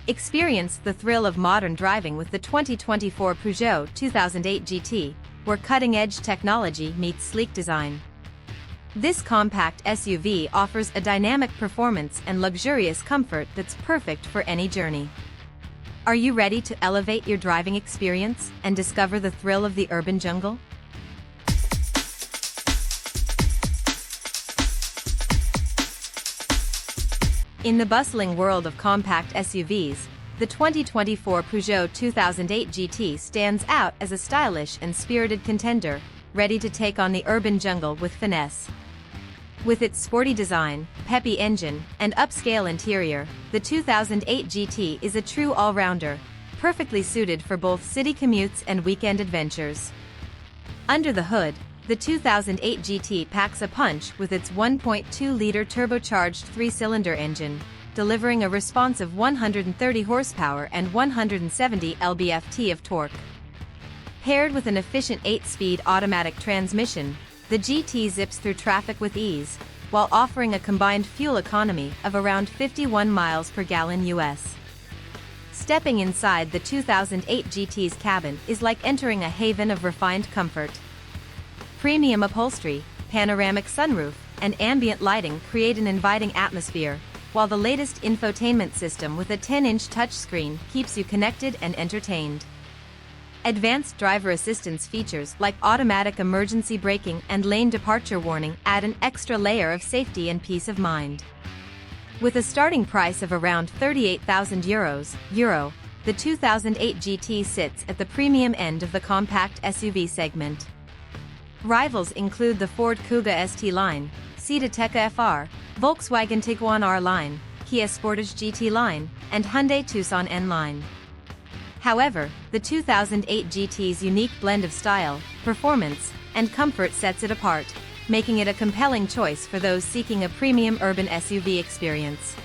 Experience the thrill of modern driving with the 2024 Peugeot 2008 GT, where cutting-edge technology meets sleek design. This compact SUV offers a dynamic performance and luxurious comfort that's perfect for any journey. Are you ready to elevate your driving experience and discover the thrill of the urban jungle? In the bustling world of compact SUVs, the 2024 Peugeot 2008 GT stands out as a stylish and spirited contender, ready to take on the urban jungle with finesse. With its sporty design, peppy engine, and upscale interior, the 2008 GT is a true all-rounder, perfectly suited for both city commutes and weekend adventures. Under the hood, the 2008 GT packs a punch with its 1.2-liter turbocharged three-cylinder engine, delivering a responsive 130 horsepower and 170 lb-ft of torque. Paired with an efficient 8-speed automatic transmission, the GT zips through traffic with ease, while offering a combined fuel economy of around 51 miles per gallon US. Stepping inside the 2008 GT's cabin is like entering a haven of refined comfort. Premium upholstery, panoramic sunroof, and ambient lighting create an inviting atmosphere, while the latest infotainment system with a 10-inch touchscreen keeps you connected and entertained. Advanced driver assistance features like automatic emergency braking and lane departure warning add an extra layer of safety and peace of mind. With a starting price of around €38,000, the 2008 GT sits at the premium end of the compact SUV segment. Rivals include the Ford Kuga ST line, Seat Ateca FR, Volkswagen Tiguan R line, Kia Sportage GT line, and Hyundai Tucson N line. However, the 2008 GT's unique blend of style, performance, and comfort sets it apart, making it a compelling choice for those seeking a premium urban SUV experience.